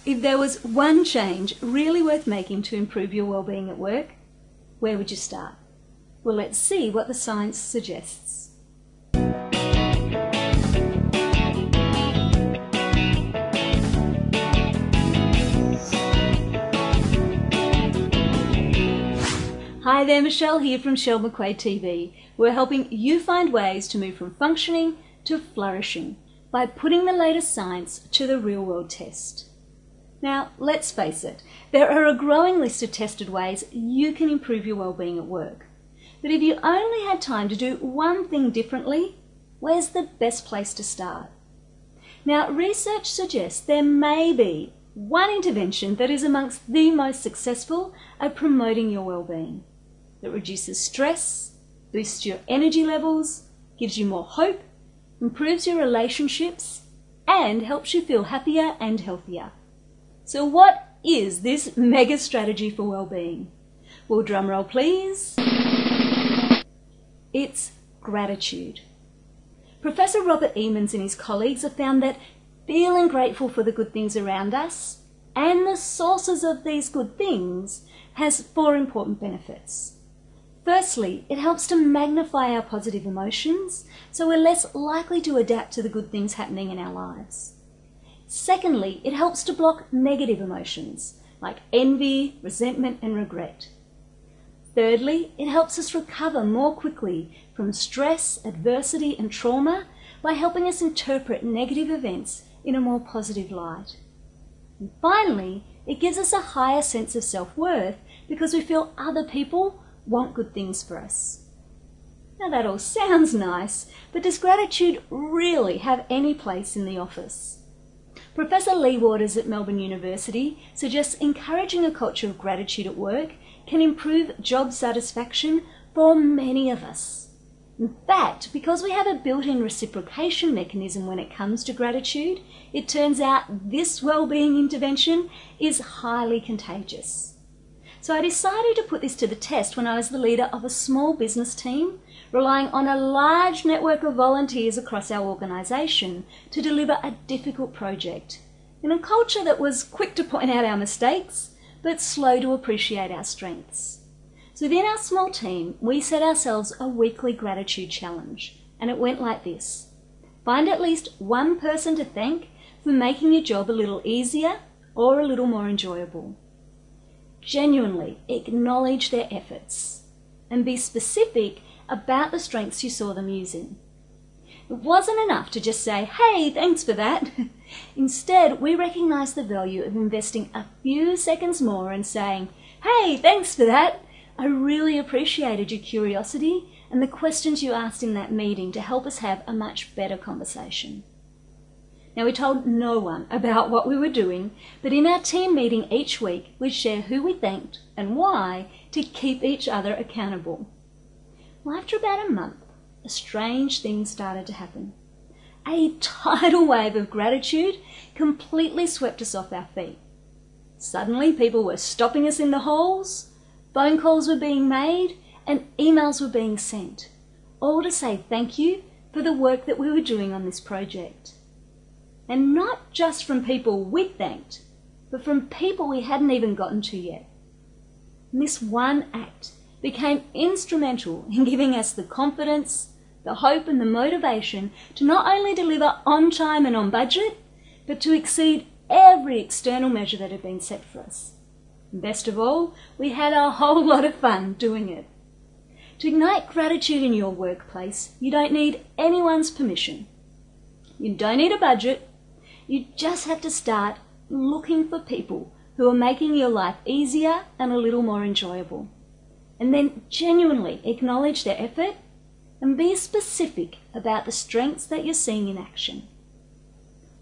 If there was one change really worth making to improve your well-being at work, where would you start? Well, let's see what the science suggests. Hi there, Michelle here from McQuaid TV. We're helping you find ways to move from functioning to flourishing by putting the latest science to the real-world test. Now, let's face it, there are a growing list of tested ways you can improve your well-being at work. But if you only had time to do one thing differently, where's the best place to start? Now, research suggests there may be one intervention that is amongst the most successful at promoting your well-being. It reduces stress, boosts your energy levels, gives you more hope, improves your relationships, and helps you feel happier and healthier. So what is this mega strategy for well-being? Well, drumroll please. It's gratitude. Professor Robert Emmons and his colleagues have found that feeling grateful for the good things around us and the sources of these good things has 4 important benefits. Firstly, it helps to magnify our positive emotions, so we're less likely to adapt to the good things happening in our lives. Secondly, it helps to block negative emotions like envy, resentment, and regret. Thirdly, it helps us recover more quickly from stress, adversity, and trauma by helping us interpret negative events in a more positive light. And finally, it gives us a higher sense of self-worth because we feel other people want good things for us. Now that all sounds nice, but does gratitude really have any place in the office? Professor Lee Waters at Melbourne University suggests encouraging a culture of gratitude at work can improve job satisfaction for many of us. In fact, because we have a built-in reciprocation mechanism when it comes to gratitude, it turns out this well-being intervention is highly contagious. So I decided to put this to the test when I was the leader of a small business team, relying on a large network of volunteers across our organisation to deliver a difficult project, in a culture that was quick to point out our mistakes, but slow to appreciate our strengths. So within our small team, we set ourselves a weekly gratitude challenge, and it went like this. Find at least one person to thank for making your job a little easier or a little more enjoyable. Genuinely acknowledge their efforts and be specific about the strengths you saw them using. It wasn't enough to just say, hey, thanks for that. Instead, we recognized the value of investing a few seconds more and saying, hey, thanks for that. I really appreciated your curiosity and the questions you asked in that meeting to help us have a much better conversation. Now, we told no one about what we were doing, but in our team meeting each week, we'd share who we thanked and why to keep each other accountable. Well, after about a month, a strange thing started to happen. A tidal wave of gratitude completely swept us off our feet. Suddenly, people were stopping us in the halls, phone calls were being made, and emails were being sent, all to say thank you for the work that we were doing on this project. And not just from people we'd thanked, but from people we hadn't even gotten to yet. And this one act became instrumental in giving us the confidence, the hope and the motivation to not only deliver on time and on budget, but to exceed every external measure that had been set for us. And best of all, we had a whole lot of fun doing it. To ignite gratitude in your workplace, you don't need anyone's permission. You don't need a budget. You just have to start looking for people who are making your life easier and a little more enjoyable. And then genuinely acknowledge their effort and be specific about the strengths that you're seeing in action.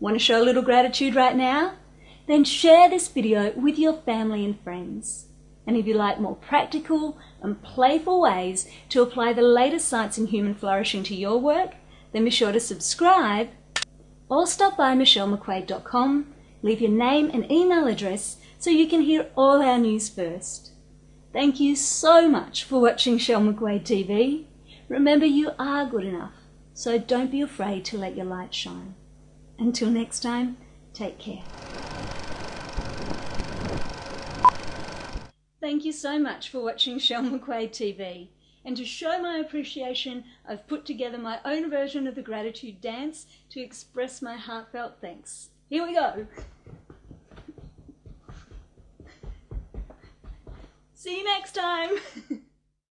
Want to show a little gratitude right now? Then share this video with your family and friends. And if you like more practical and playful ways to apply the latest science in human flourishing to your work, then be sure to subscribe or stop by MichelleMcQuaid.com, leave your name and email address so you can hear all our news first. Thank you so much for watching Michelle McQuaid TV. Remember, you are good enough, so don't be afraid to let your light shine. Until next time, take care. thank you so much for watching Shell McQuaid TV. And to show my appreciation, I've put together my own version of the gratitude dance to express my heartfelt thanks. Here we go. See you next time.